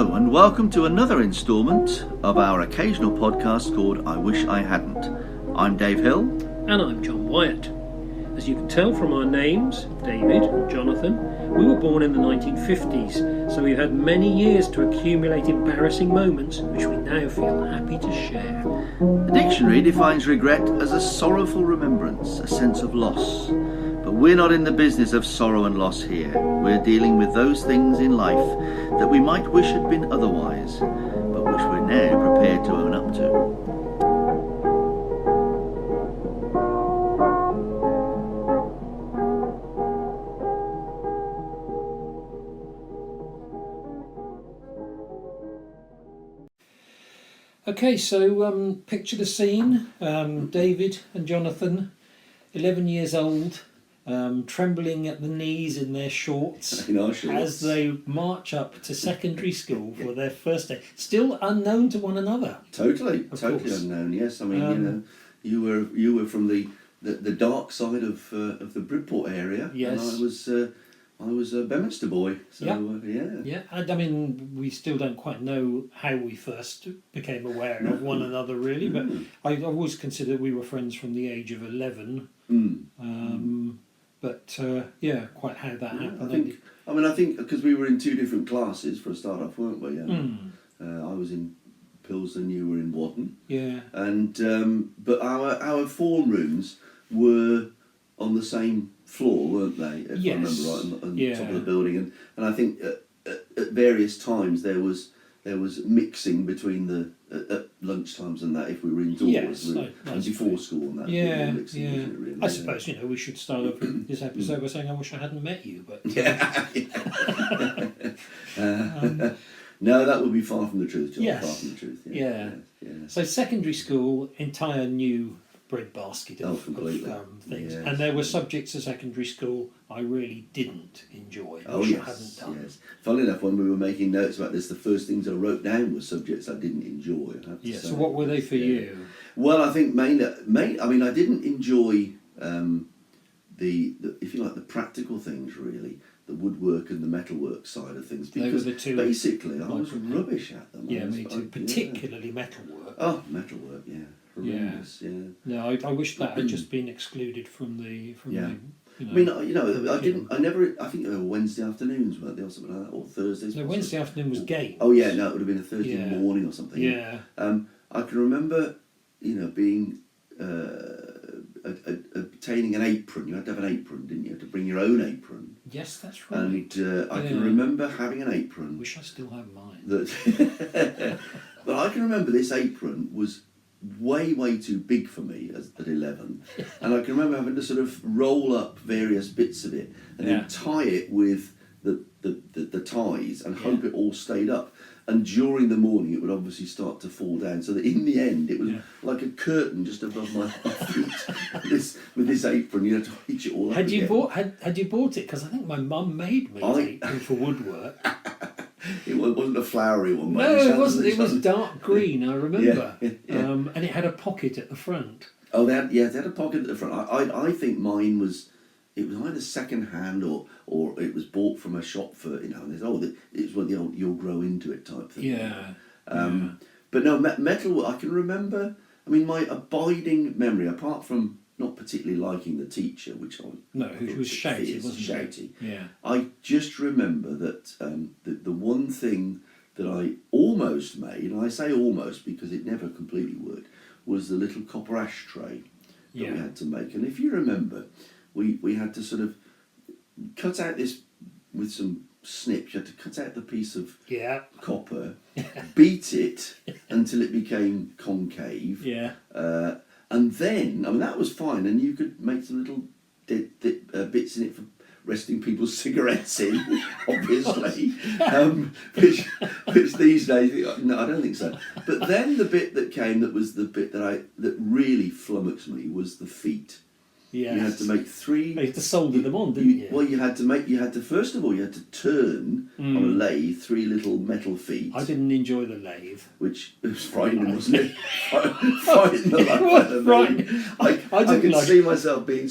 Hello and welcome to another instalment of our occasional podcast called I Wish I Hadn't. I'm Dave Hill. And I'm John Wyatt. As you can tell from our names, David and Jonathan, we were born in the 1950s, so we've had many years to accumulate embarrassing moments which we now feel happy to share. The dictionary defines regret as a sorrowful remembrance, a sense of loss. But we're not in the business of sorrow and loss here. We're dealing with those things in life that we might wish had been otherwise, but which we're now prepared to own up to. Okay, so picture the scene. David and Jonathan, 11 years old, trembling at the knees in their shorts as they march up to secondary school for their first day. Still unknown to one another. Totally unknown. Yes, I mean you were from the dark side of the Bridport area, yes. And I was a Bedminster boy. So yeah. I mean, we still don't quite know how we first became aware of one another, really. But I always considered we were friends from the age of 11. But quite how that happened. I think because we were in two different classes for a start off, weren't we? I was in Pilsen, you were in Wadden. Yeah. And but our form rooms were on the same floor, weren't they? If I remember right, on the top of the building, and I think at various times there was mixing between the at lunchtimes and that if we were indoors and before school and that. Mixing, wasn't it, really? I suppose we should start off this episode by saying I wish I hadn't met you, but no, that would be far from the truth, John. Yes. Far from the truth. Yeah. So secondary school, entire new breadbasket of things, and there were subjects at secondary school I really didn't enjoy. I hadn't done. Yes. Funnily enough, when we were making notes about this, the first things I wrote down were subjects I didn't enjoy. So what were they for you? Well, I think mainly. I mean, I didn't enjoy the if you like the practical things really. The woodwork and the metalwork side of things, because basically I was rubbish at them. Yeah, me too. Particularly metalwork. Oh, metalwork, yeah. Horrendous, yeah. No, I wish that had just been excluded from the. I mean, I didn't. I never. I think they were Wednesday afternoons, weren't they, or something like that, or Thursdays. No, Wednesday afternoon was games. Oh yeah, no, it would have been a Thursday morning or something. Yeah. I can remember, being obtaining an apron. You had to have an apron, didn't you? You had to bring your own apron. Yes, that's right. And I can remember having an apron. Wish I still had mine. But I can remember this apron was way too big for me at 11, and I can remember having to sort of roll up various bits of it and then tie it with the ties and hope it all stayed up. And during the morning, it would obviously start to fall down. So that in the end, it was like a curtain just above my feet. With this apron, you had to hitch it all up. Had you bought it? Because I think my mum made me an apron for woodwork. It wasn't a flowery one. No, it wasn't. It was dark green. I remember. And it had a pocket at the front. Oh, they had a pocket at the front. I think mine was. It was either second hand or it was bought from a shop for it's one of the old you'll grow into it type thing. Yeah. But no, metal. I can remember. I mean, my abiding memory, apart from not particularly liking the teacher, which who was shouty, wasn't shouty. Yeah. I just remember that the one thing that I almost made, and I say almost because it never completely worked, was the little copper ashtray that we had to make. And if you remember, we had to sort of cut out this with some snips. You had to cut out the piece of copper, beat it until it became concave. Yeah. And then, I mean, that was fine, and you could make some little bits in it for resting people's cigarettes in, obviously, which these days, no, I don't think so. But then the bit that came, that was the bit that really flummoxed me, was the feet. Yes. You had to make three. You had to solder them on, didn't you? Well, first of all, you had to turn on a lathe 3 little metal feet. I didn't enjoy the lathe. Which was frightening, wasn't it? Frightening the life out of me. I could see myself being,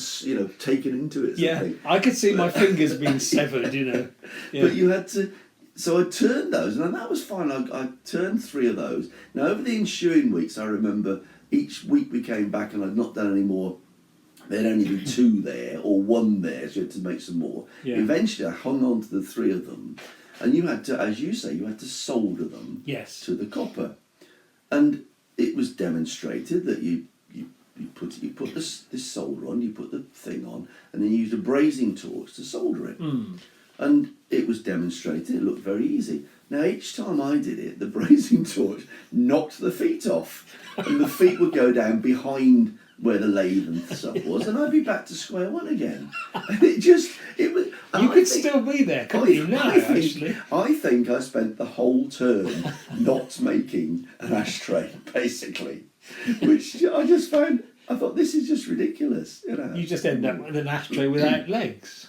taken into it. Yeah, I could see my fingers being severed, Yeah. But you had to. so I turned those, and that was fine. I turned 3 of those. Now, over the ensuing weeks, I remember each week we came back and I'd not done any more. There'd only been 2 there, or 1 there, so you had to make some more. Yeah. Eventually, I hung on to the 3 of them, and you had to, as you say, you had to solder them to the copper. And it was demonstrated that you put this solder on, you put the thing on, and then you used a brazing torch to solder it. And it was demonstrated, it looked very easy. Now, each time I did it, the brazing torch knocked the feet off, and the feet would go down behind where the lathe and stuff was, and I'd be back to square one again. And it was. You could still be there, couldn't you? Now, actually. I think I spent the whole term not making an ashtray, basically, which I just found. I thought, this is just ridiculous. You know, you just end up with an ashtray without legs.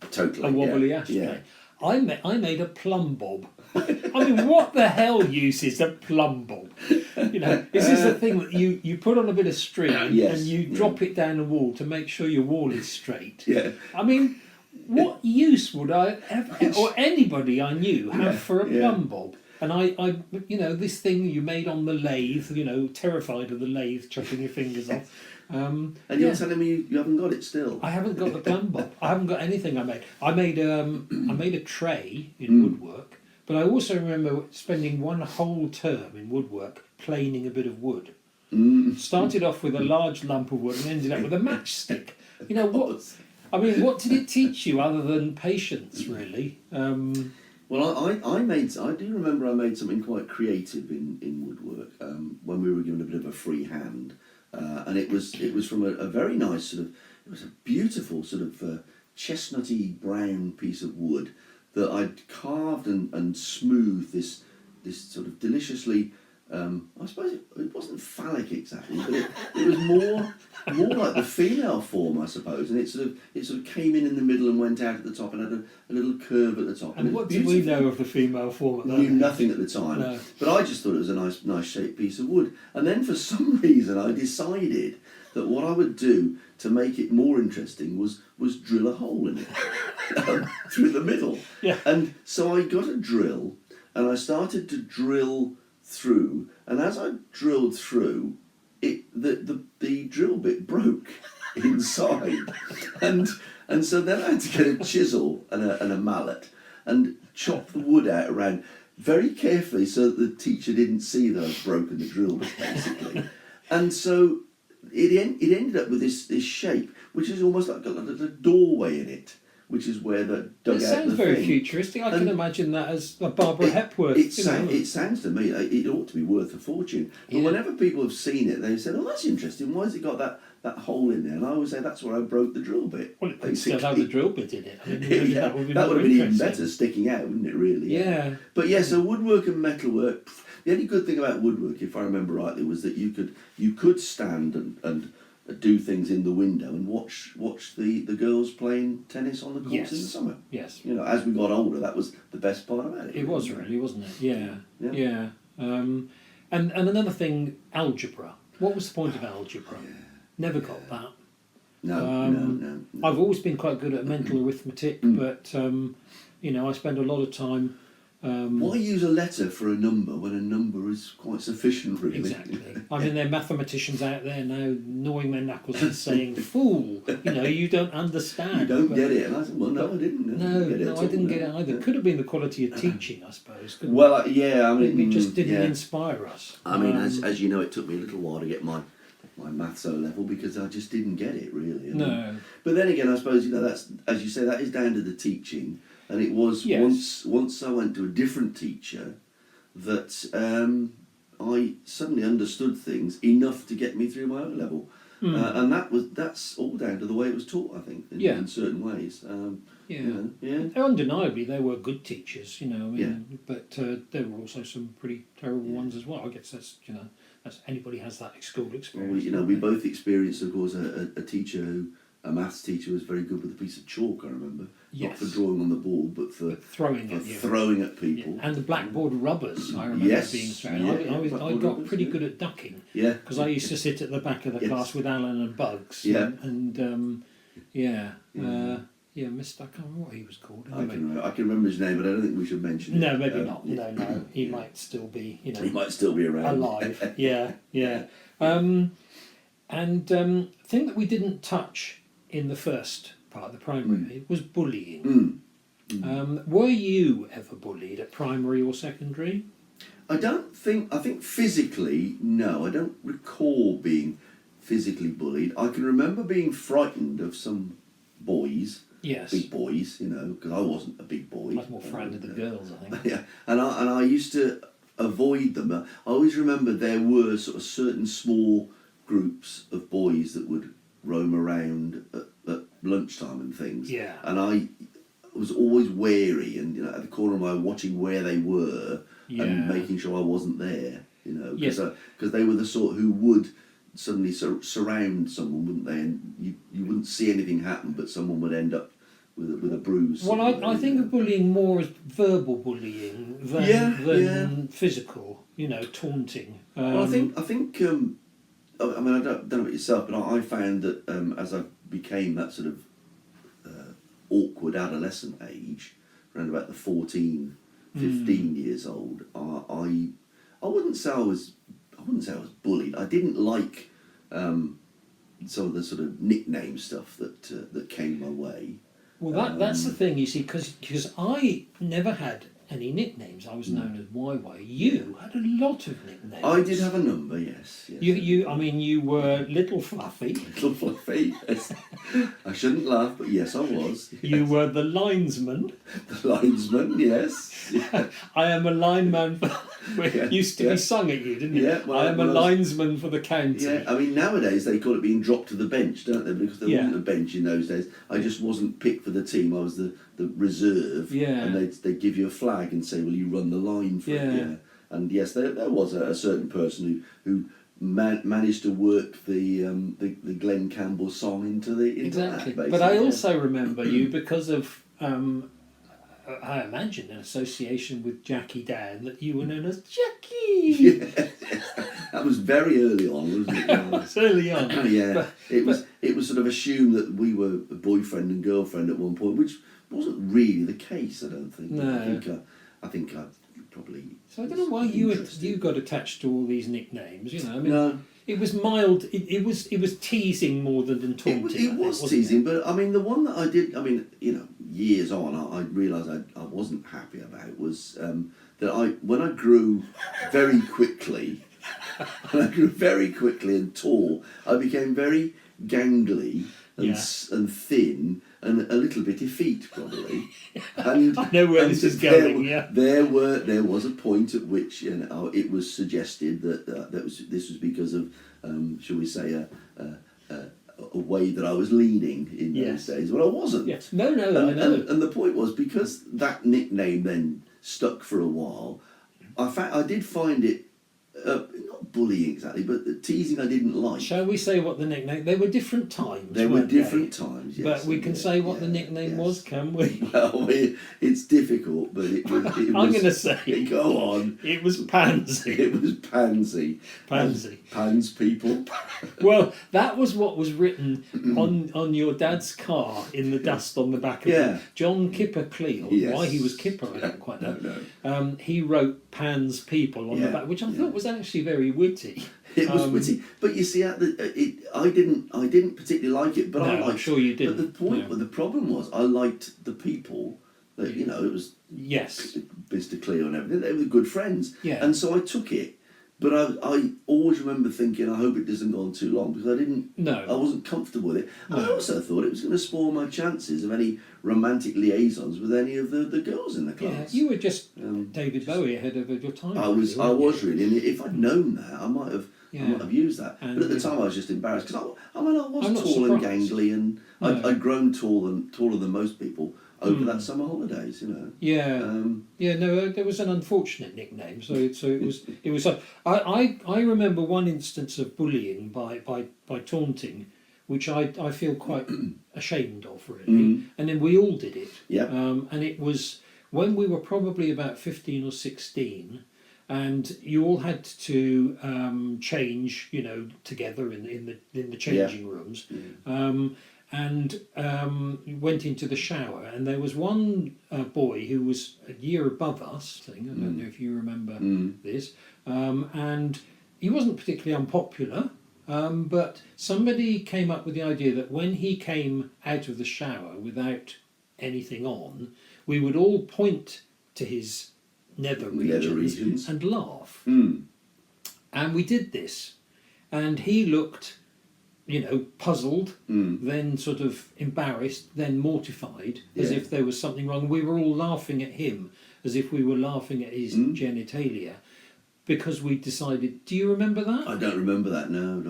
Totally. A wobbly ashtray. Yeah. I made a plumb bob. I mean, what the hell use is a plumb bob? Is this the thing that you put on a bit of string and you drop it down the wall to make sure your wall is straight? Yeah. I mean, what use would I have, or anybody I knew, have for a plumb bob? And I, this thing you made on the lathe, terrified of the lathe chopping your fingers off. And you're telling me you haven't got it still? I haven't got the plumb bob. I haven't got anything I made. I made a tray in woodwork, but I also remember spending one whole term in woodwork planing a bit of wood. Started off with a large lump of wood and ended up with a matchstick. What? I mean, what did it teach you other than patience, really? Well, I do remember I made something quite creative in woodwork when we were given a bit of a free hand, and it was from a very nice sort of, it was a beautiful sort of chestnutty brown piece of wood that I'd carved and smoothed this sort of deliciously. I suppose it wasn't phallic exactly, but it was more like the female form, I suppose, and it sort of came in the middle and went out at the top and had a little curve at the top. And what did we know of the female form at that? We knew nothing at the time, no. But I just thought it was a nice shaped piece of wood. And then for some reason I decided that what I would do to make it more interesting was drill a hole in it through the middle. Yeah. And so I got a drill and I started to drill through, and as I drilled through, the drill bit broke inside, and so then I had to get a chisel and a mallet and chop the wood out around very carefully so that the teacher didn't see that I'd broken the drill bit, basically. And so it ended up with this shape, which is almost like a doorway in it, which is where the dug out the thing. It sounds very futuristic. I can imagine that as a Barbara Hepworth. It sounds to me like it ought to be worth a fortune. But whenever people have seen it, they said, "Oh, that's interesting. Why has it got that hole in there?" And I always say that's where I broke the drill bit. Well, it still had the drill bit in it. I mean, that would have been even better, sticking out, wouldn't it? Really. Yeah. But so woodwork and metalwork. The only good thing about woodwork, if I remember rightly, was that you could stand and do things in the window and watch the girls playing tennis on the courts in the summer. Yes. As we got older, that was the best part about it. It was really, wasn't it? Yeah. And another thing, algebra. What was the point of algebra? Never got that. No. I've always been quite good at mental arithmetic, but I spend a lot of time. Why use a letter for a number when a number is quite sufficient, really? Exactly. I mean, there are mathematicians out there now gnawing their knuckles and saying, "Fool, you don't understand." You don't get it. And I said, "Well, no, I didn't. I didn't get it either. Could have been the quality of teaching, I suppose. Well, I mean, it just didn't inspire us. I mean, as you know, it took me a little while to get my maths O level because I just didn't get it, really. No. But then again, I suppose that's, as you say, that is down to the teaching. And it was once I went to a different teacher that I suddenly understood things enough to get me through my O level, and that's all down to the way it was taught. I think in certain ways. Undeniably, there were good teachers, but there were also some pretty terrible ones as well. I guess that's anybody has that school experience. Well, we both experienced, of course, a teacher a maths teacher was very good with a piece of chalk, I remember. Yes. Not for drawing on the ball, but for throwing at people. Yeah. And the blackboard rubbers, I remember being thrown. I got pretty good at ducking. Yeah. Because I used to sit at the back of the class with Alan and Bugs. Yeah, Mr. I can't remember what he was called. Anyway. I can remember his name, but I don't think we should mention it. No, maybe not. Yeah. No. He might still be, He might still be around. Alive. Yeah. And thing that we didn't touch in the first part of the primary was bullying. Were you ever bullied at primary or secondary? I think physically, no. I don't recall being physically bullied. I can remember being frightened of some boys. Yes. Big boys, because I wasn't a big boy. I was more frightened of the girls, I think. Yeah, and I used to avoid them. I always remember there were sort of certain small groups of boys that would roam around at lunchtime and things. Yeah. And I was always wary and at the corner of my eye watching where they were and making sure I wasn't there. Because they were the sort who would suddenly surround someone, wouldn't they? And you wouldn't see anything happen, but someone would end up with a bruise. Well, I think of bullying more as verbal bullying than physical. Taunting. Well, I think. I mean, I don't know about yourself, but I found that as I became that sort of awkward adolescent age, around about the 14, 15 years old, I wouldn't say I was bullied. I didn't like some of the sort of nickname stuff that came my way. Well, that's the thing, you see, because I never had any nicknames. I was known as YY. You had a lot of nicknames. I did have a number, yes. You were Little Fluffy. Little Fluffy, yes. I shouldn't laugh, but yes, I was. Yes. You were the linesman. The linesman, yes. Yeah. I am a lineman for... It used to be sung at you, didn't it? Yeah, well, I am a linesman for the county. Yeah, I mean, nowadays they call it being dropped to the bench, don't they? Because there wasn't a bench in those days. I just wasn't picked for the team. I was the reserve. Yeah. And they'd give you a flag and say, well, you run the line for it. Yeah. And yes, there was a certain person who managed to work the Glenn Campbell song into that, basically. But I also remember you because of... I imagine an association with Jackie Dan, that you were known as Jackie. Yes. That was very early on, wasn't it? It was early on. Yeah, it was sort of assumed that we were a boyfriend and girlfriend at one point, which wasn't really the case. I don't think. No. I think I probably. So I don't know why you got attached to all these nicknames. No. It was mild. It was teasing more than taunting. It was teasing, but I mean the one that I did. I mean, years on, I realised I wasn't happy about was that when I grew very quickly, and tall, I became very gangly and thin and a little bit effete probably. And I know where this is going. There was a point at which it was suggested that this was because of shall we say a way that I was leaning in those days. Well, I wasn't. Yes. No, I know. And the point was, because that nickname then stuck for a while, I did find it not bullying exactly, but teasing I didn't like. Shall we say what the nickname? They were different times. They were different times, yes. But we can say what the nickname was, can we? Well, it's difficult, but it was. I'm going to say. Go on. It was Pansy. It was Pansy. Pans people. Well, that was what was written on your dad's car in the dust on the back of it. John Kipper Cleal. Yes. Why he was Kipper, I don't quite know. No. He wrote Pans people on the back, which I thought was actually very witty. It was witty, but you see, I didn't particularly like it. But I'm sure you didn't. But the problem was, I liked the people. That it was Mr. Cleo and everything. They were good friends, and so I took it. But I always remember thinking, I hope it doesn't go on too long, because I wasn't comfortable with it. No. I also thought it was going to spoil my chances of any romantic liaisons with any of the girls in the class. Yeah, you were just David Bowie ahead of your time. I was really, and if I'd known that, I might have used that. And but at the time, I was just embarrassed because I was tall and gangly, and I'd grown taller than most people over that summer holidays, Yeah. No, there was an unfortunate nickname, so it was. I remember one instance of bullying by taunting, which I feel quite ashamed of, really. And then we all did it. Yeah. And it was when we were probably about 15 or 16. And you all had to change, together in the changing rooms. and went into the shower, and there was one boy who was a year above us. I don't know if you remember this, and he wasn't particularly unpopular. But somebody came up with the idea that when he came out of the shower without anything on, we would all point to his nether regions and laugh. And we did this, and he looked, puzzled, then sort of embarrassed, then mortified, as if there was something wrong. We were all laughing at him as if we were laughing at his genitalia. Because we decided. Do you remember that? I don't remember that. No.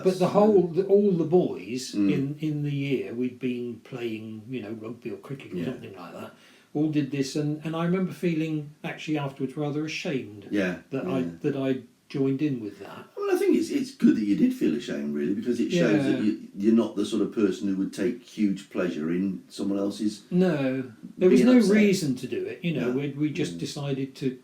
But all the boys in the year we'd been playing, rugby or cricket or something like that, all did this, and I remember feeling actually afterwards rather ashamed. That I joined in with that. Well, I think it's good that you did feel ashamed, really, because it shows that you're not the sort of person who would take huge pleasure in someone else's. No, there was no reason to do it. We just decided to.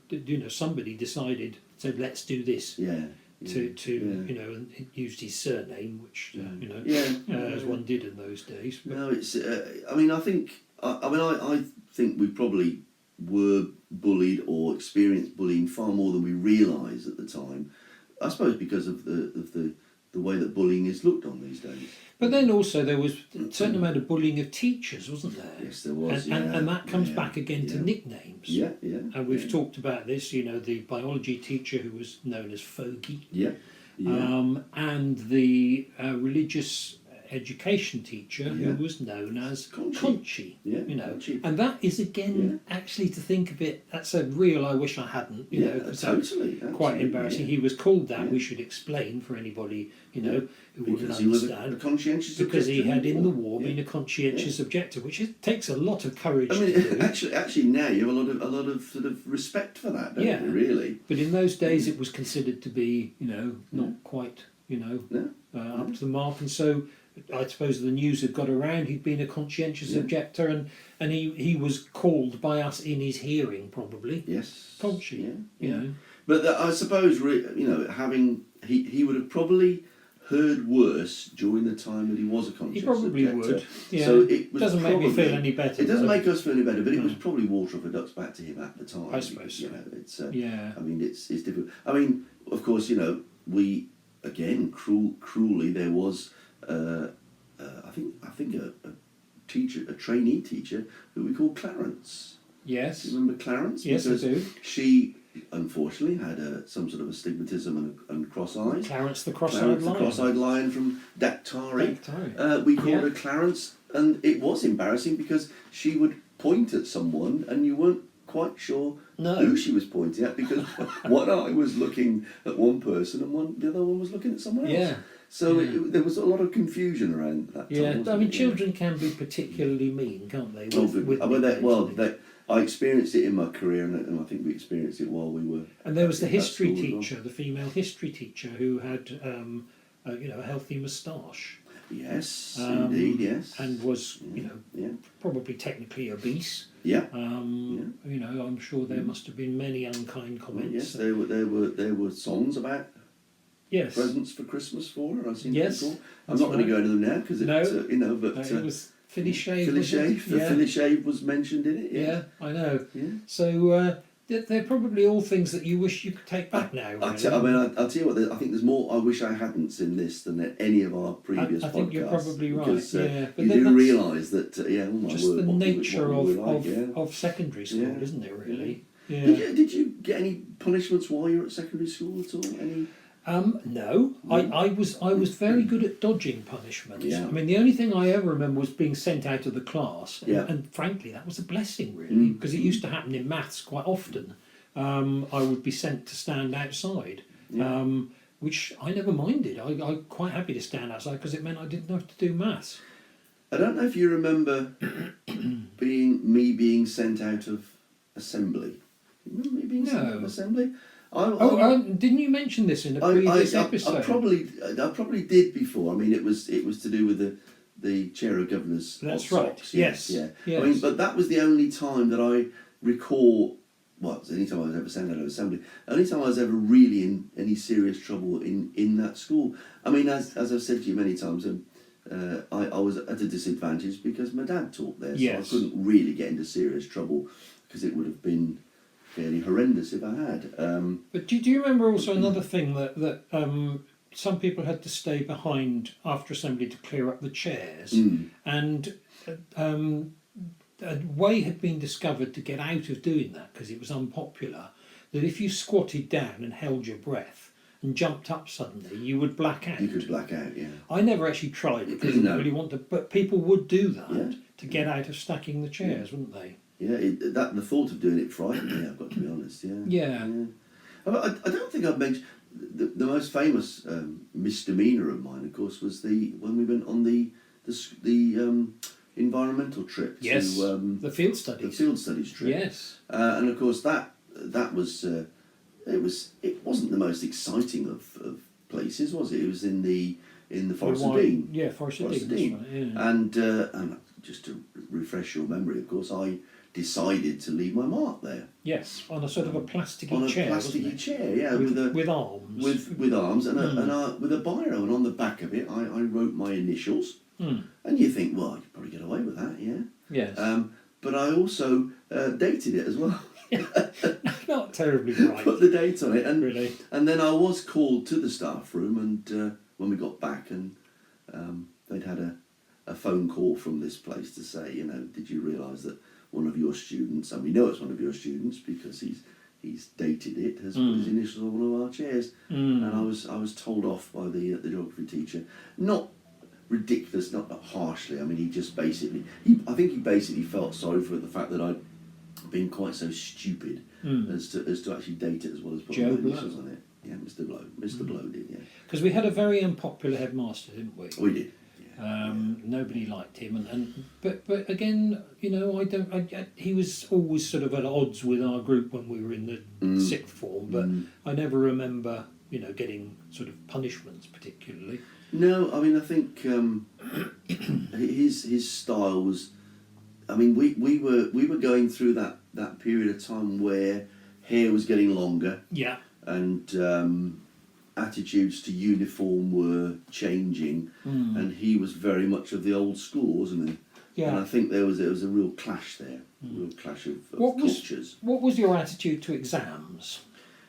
Somebody said, let's do this. And it used his surname, which as one did in those days. But no, it's. I think we probably were bullied or experienced bullying far more than we realised at the time. I suppose because of the way that bullying is looked on these days. But then also there was a certain amount of bullying of teachers, wasn't there? Yes, there was. And that comes back again to nicknames. Yeah. And we've talked about this. The biology teacher who was known as Fogey. And the religious education teacher who was known as Conchi. And that is again actually, to think of it, that's a real I wish I hadn't. Totally. Quite embarrassing. He was called that. We should explain for anybody who wouldn't understand. He was a conscientious because objector he had in the war been a conscientious objector, which takes a lot of courage. I mean, to do. actually, now you have a lot of sort of respect for that, don't you? Really. But in those days, it was considered to be not quite up to the mark, and so. I suppose the news had got around. He'd been a conscientious objector, and he was called by us in his hearing, probably. Yes, Conchi. But I suppose he would have probably heard worse during the time that he was a conscientious objector. He probably would. Yeah. So it doesn't make me feel any better. It doesn't make us feel any better, but it was probably water off a duck's back to him at the time. I suppose. It's I mean, it's difficult. I mean, of course, we again cruelly there was. I think a trainee teacher who we called Clarence. Yes. Do you remember Clarence? Yes, because I do. She unfortunately had some sort of astigmatism and cross eyes. Clarence the cross-eyed lion. The cross-eyed lion from Daktari. We called her Clarence, and it was embarrassing because she would point at someone and you weren't quite sure who she was pointing at, because one eye was looking at one person and the other one was looking at someone else. Yeah. So there was a lot of confusion around that time. Yeah, I mean, children can be particularly mean, can't they? I experienced it in my career, and I think we experienced it while we were. And there was the history teacher, the female history teacher, who had a healthy moustache. Yes, indeed, yes. And was, probably technically obese. Yeah. I'm sure there must have been many unkind comments. Yes, there were songs about. Yes. Presents for Christmas for her. I've seen yes, before. I'm not going to go into them now because it's but it was Philly Shave. Philly Shave was mentioned in it. Yeah, I know. Yeah. So they're probably all things that you wish you could take back now. Really. I'll tell you what. I think there's more I wish I hadn't in this than at any of our previous podcasts. I think you're probably right. Because, but you do realise that. Just the nature of secondary school, isn't it? Really. Yeah. Did you get any punishments while you were at secondary school at all? Any? No. I was very good at dodging punishment. Yeah. I mean, the only thing I ever remember was being sent out of the class, and frankly, that was a blessing, really, because it used to happen in maths quite often. I would be sent to stand outside, which I never minded. I'm quite happy to stand outside because it meant I didn't have to do maths. I don't know if you remember being sent out of assembly. Remember me being sent out of assembly? Didn't you mention this in a previous episode? I probably did before. I mean, it was to do with the chair of governors. That's right. Socks. Yes. Yeah. Yes. I mean, but that was the only time that I recall. Well, it was the only time I was ever sent out of assembly. Only time I was ever really in any serious trouble in that school. I mean, as I've said to you many times, I was at a disadvantage because my dad taught there, so Yes. I couldn't really get into serious trouble because it would have been fairly horrendous if I had. But do you remember also another thing that some people had to stay behind after assembly to clear up the chairs, and a way had been discovered to get out of doing that because it was unpopular. That if you squatted down and held your breath and jumped up suddenly, you would black out. You could black out, yeah. I never actually tried it because I didn't really want to, but people would do that to get out of stacking the chairs, wouldn't they? Yeah, the thought of doing it frightened me, I've got to be honest, Yeah. I don't think I've mentioned... The most famous misdemeanour of mine, of course, was when we went on the environmental trip Yes, to the field studies. The field studies trip. Yes. And of course that was it wasn't the most exciting of places, was it? It was in the Forest of Dean. Yeah, Forest of Dean. Right, yeah. And just to refresh your memory, of course, I decided to leave my mark there. Yes, on a sort of a plasticky on a chair. plasticky chair, yeah, with arms. With arms and with a biro, and on the back of it, I wrote my initials. And you think, well, I could probably get away with that, yeah. Yes. But I also dated it as well. Not terribly bright. Put the date on it, and really. And then I was called to the staff room, and when we got back, and they'd had a phone call from this place to say, did you realise that one of your students, and we know it's one of your students because he's dated it, has put his initials on one of our chairs, and I was told off by the geography teacher, not ridiculous, not harshly. I mean, he just basically, I think he basically felt sorry for the fact that I'd been quite so stupid as to actually date it as well as put my initials on it. Yeah, Mr. Blow did, yeah. Because we had a very unpopular headmaster, didn't we? We did. Nobody liked him, but again, he was always sort of at odds with our group when we were in the sixth form. But I never remember, getting sort of punishments particularly. No, I mean, I think his style was. I mean, we were going through that period of time where hair was getting longer. Yeah. And attitudes to uniform were changing, and he was very much of the old school, wasn't he? Yeah. And I think there was a real clash there, a real clash of cultures. What was your attitude to exams?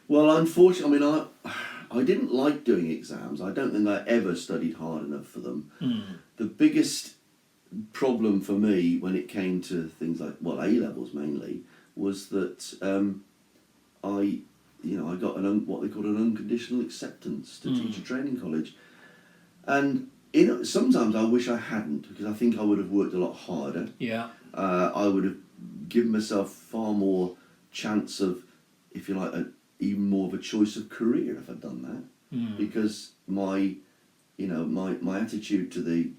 Well, unfortunately, I mean, I didn't like doing exams. I don't think I ever studied hard enough for them. The biggest problem for me when it came to things like, well, A-levels mainly, was that I got what they called an unconditional acceptance to teacher training college. And sometimes I wish I hadn't, because I think I would have worked a lot harder. Yeah. I would have given myself far more chance of, if you like, even more of a choice of career if I'd done that. Because my attitude to the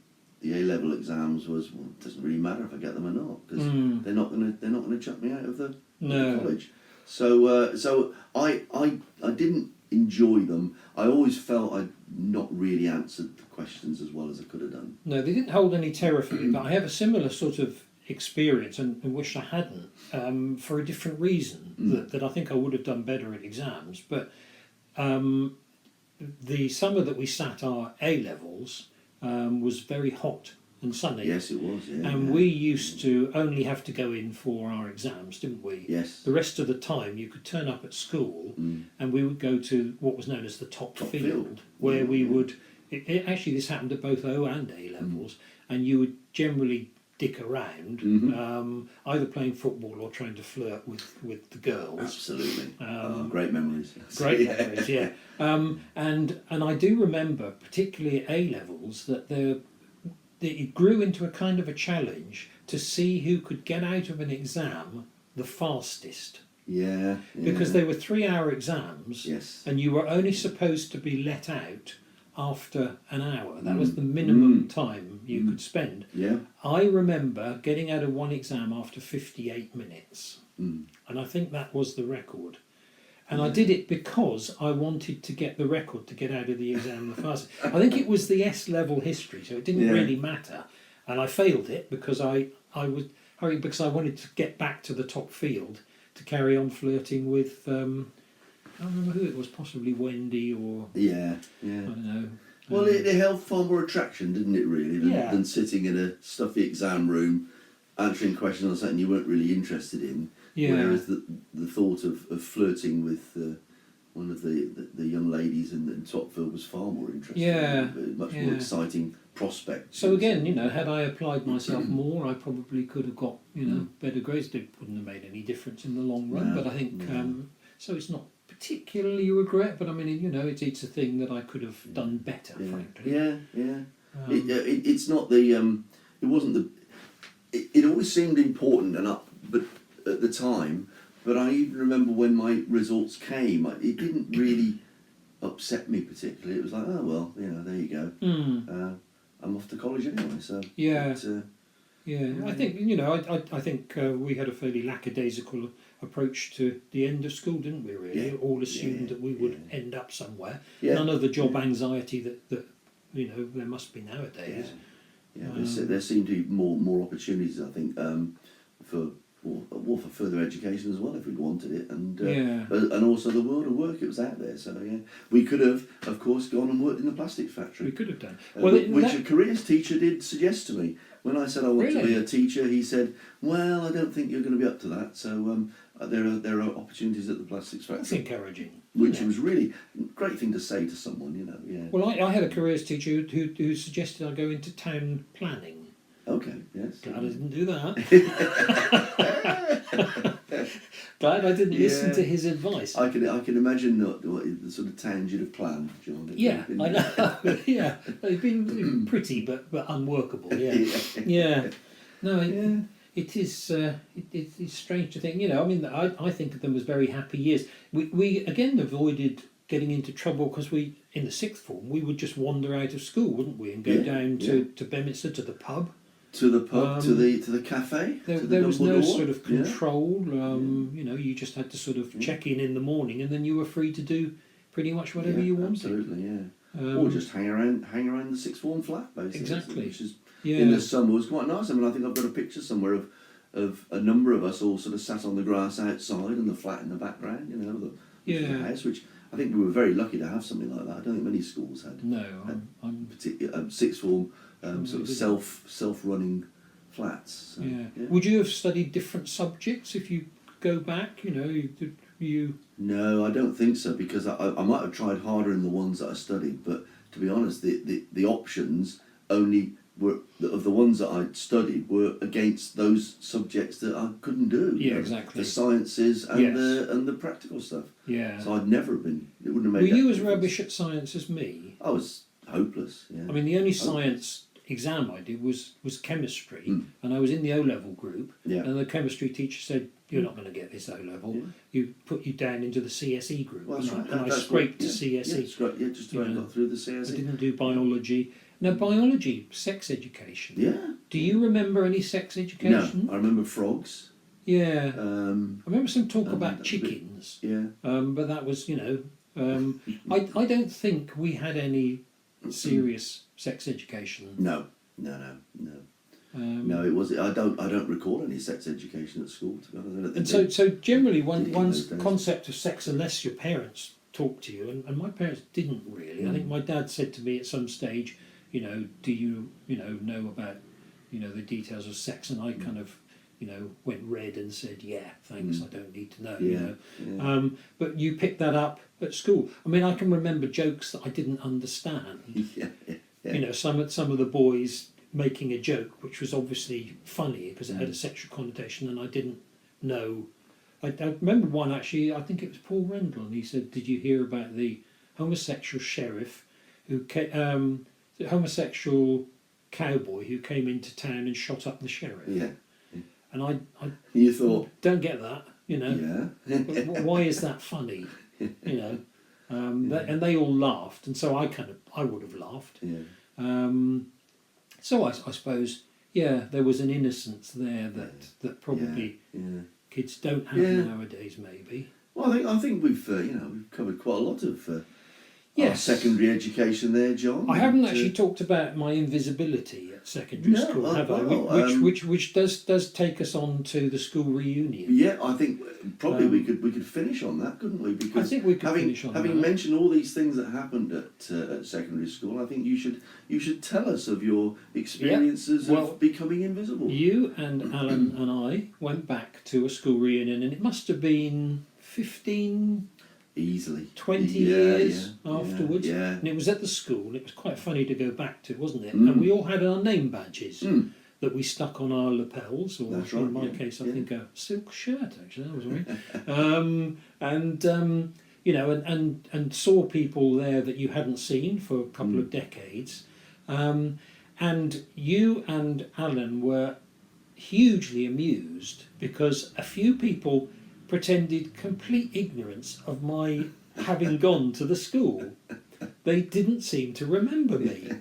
A-level exams was, well, it doesn't really matter if I get them or not, because they're not gonna chuck me out of the college. So I didn't enjoy them. I always felt I'd not really answered the questions as well as I could have done. No, they didn't hold any terror for me, but I have a similar sort of experience and wish I hadn't, for a different reason, that I think I would have done better at exams. But the summer that we sat our A-levels was very hot and sunny. Yes, it was, yeah. And we used to only have to go in for our exams, didn't we? Yes. The rest of the time you could turn up at school and we would go to what was known as the top field, where we would... Actually, this happened at both O and A levels, and you would generally dick around, either playing football or trying to flirt with the girls. Absolutely. Great memories. Great memories, yeah. And I do remember, particularly at A levels, that it grew into a kind of a challenge to see who could get out of an exam the fastest. Yeah. Because they were 3-hour exams, yes, and you were only supposed to be let out after an hour. That was the minimum time you could spend. Yeah. I remember getting out of one exam after 58 minutes, and I think that was the record. And I did it because I wanted to get the record to get out of the exam the fastest. I think it was the S-level history, so it didn't really matter. And I failed it because I was hurrying because I wanted to get back to the top field to carry on flirting with, I don't remember who it was, possibly Wendy or... Yeah. I don't know. Well, it held far more attraction, didn't it, really, than sitting in a stuffy exam room answering questions on something you weren't really interested in. Yeah. Whereas the thought of flirting with one of the young ladies in Topville was far more interesting. Yeah. Much more exciting prospect. So again, had I applied myself more, I probably could have got, better grades. It wouldn't have made any difference in the long run. But I think, so it's not particularly a regret, but I mean, it's a thing that I could have done better, frankly. Yeah. It's not the, it wasn't the, it always seemed important but at the time, but I even remember when my results came, it didn't really upset me particularly. It was like, oh well, there you go. I'm off to college anyway, so yeah. I think I think we had a fairly lackadaisical approach to the end of school, didn't we? Really, all assumed that we would end up somewhere. None of the job anxiety that there must be nowadays. There seem to be more opportunities, I think, for further education as well, if we'd wanted it, and also the world of work, it was out there. So we could have, of course, gone and worked in the plastics factory. We could have done. Which a careers teacher did suggest to me when I said I want to be a teacher. He said, "Well, I don't think you're going to be up to that. So there are opportunities at the plastics factory." That's encouraging. Which was really a great thing to say to someone, Well, I had a careers teacher who suggested I go into town planning. Okay, yes. Glad I didn't do that. Glad I didn't listen to his advice. I can imagine the sort of towns you'd have planned, John. I know. Yeah, they've been pretty but unworkable. Yeah. No, it is. It is strange to think. I mean, I think of them as very happy years. We again avoided getting into trouble because in the sixth form we would just wander out of school, wouldn't we, and go down to Bemitster to the pub. To the pub, to the cafe. There was no sort of control. You just had to sort of check in the morning, and then you were free to do pretty much whatever you wanted. Absolutely, yeah. Or just hang around the sixth form flat, basically. Exactly. Which is in the summer was quite nice. I mean, I think I've got a picture somewhere of a number of us all sort of sat on the grass outside, and the flat in the background. The house, which I think we were very lucky to have something like that. I don't think many schools had. No, I'm particular sixth form. Sort of self-running flats. So, Would you have studied different subjects if you go back? No, I don't think so, because I might have tried harder in the ones that I studied. But to be honest, the options only were of the ones that I studied were against those subjects that I couldn't do. Yeah, exactly. The sciences and the practical stuff. Yeah. So I'd never been. It wouldn't have made. Were you as rubbish at science as me? I was hopeless. Yeah. I mean, the only science exam I did was chemistry, and I was in the O-level group, and the chemistry teacher said, "You're not going to get this O-level. You put you down into the CSE group." Well, and I scraped to CSE. Yeah, just about got through the CSE. I didn't do biology. Now, biology, sex education. Yeah. Do you remember any sex education? No, I remember frogs. Yeah. I remember some talk about chickens. But that was, I don't think we had any serious sex education. No. No, it was. I don't recall any sex education at school, to be honest. And so generally, one's concept of sex, unless your parents talk to you, and my parents didn't really. I think my dad said to me at some stage, do you know about the details of sex, and I kind of went red and said, yeah, thanks, I don't need to know. But you picked that up at school. I mean, I can remember jokes that I didn't understand. Some of the boys making a joke which was obviously funny because it had a sexual connotation, and I didn't know. I remember one, actually, I think it was Paul Rendell, and he said, did you hear about the homosexual sheriff the homosexual cowboy who came into town and shot up the sheriff? Yeah. And I you thought, don't get that, why is that funny? And they all laughed, and so I would have laughed. So I suppose, there was an innocence there that probably kids don't have nowadays, maybe. Well, I think we've we've covered quite a lot of our secondary education there, John. I haven't actually talked about my invisibility at secondary school, have I? Which does take us on to the school reunion. Yeah, I think probably we could finish on that, couldn't we? Because I think we could finish on having mentioned all these things that happened at secondary school, I think you should tell us of your experiences of becoming invisible. You and Alan and I went back to a school reunion, and it must have been 15. Easily 20 years afterwards, and it was at the school. It was quite funny to go back to, wasn't it? And we all had our name badges that we stuck on our lapels, or in my case, I think a silk shirt. Actually, I was wearing, and saw people there that you hadn't seen for a couple of decades, and you and Alan were hugely amused because a few people pretended complete ignorance of my having gone to the school. They didn't seem to remember me.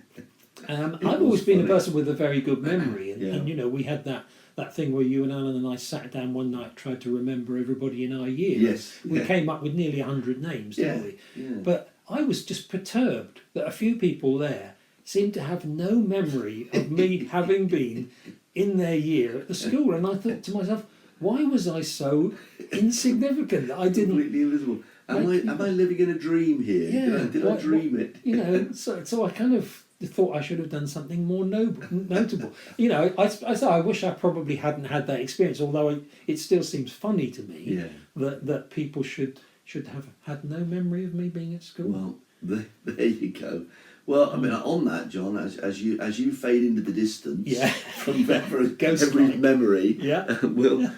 I've always been a person with a very good memory, and we had that thing where you and Alan and I sat down one night, tried to remember everybody in our year. Yes, we came up with nearly 100 names, didn't we? Yeah. But I was just perturbed that a few people there seemed to have no memory of me having been in their year at the school, and I thought to myself, why was I so insignificant that I didn't... Completely invisible. Am I living in a dream here? Yeah, did I dream it? So I kind of thought I should have done something more notable. I wish I probably hadn't had that experience, although it still seems funny to me that people should have had no memory of me being at school. Well, there you go. Well, I mean, on that, John, as you fade into the distance from every memory, we'll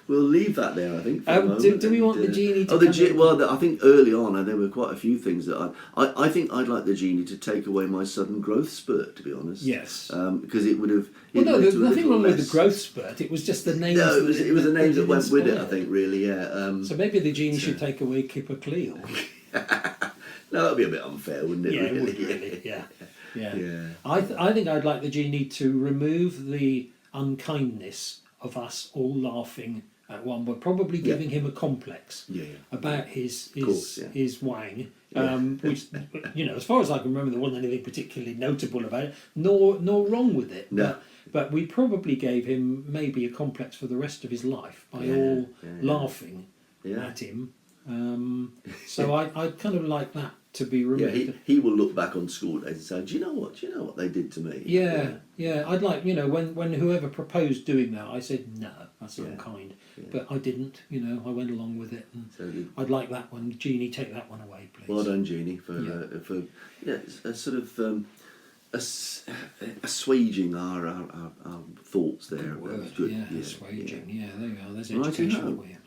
leave that there. I think. For a moment. Do we want the genie to? Well, I think early on there were quite a few things that I think I'd like the genie to take away my sudden growth spurt. To be honest, yes, because it would have. Well, no, there's nothing wrong with the growth spurt. It was just the names. No, it was the names that went with it. I think really, so maybe the genie should take away Kipper Cleo. No, that'd be a bit unfair, wouldn't it? Yeah, really? It would really. Yeah. I think I'd like the genie to remove the unkindness of us all laughing at one. We're probably giving him a complex about his wang, which as far as I can remember, there wasn't anything particularly notable about it, nor wrong with it. No. But we probably gave him maybe a complex for the rest of his life by all laughing at him. So I'd kind of like that to be removed. Yeah, he will look back on school days and say, do you know what they did to me? Yeah. I'd like, when whoever proposed doing that, I said, no, that's unkind. Yeah. But I didn't, I went along with it. And so I'd like that one. Jeannie, take that one away, please. Well done, Jeannie, for a sort of assuaging our thoughts there. Good word, Good. assuaging. Yeah, there you are. There's education for you.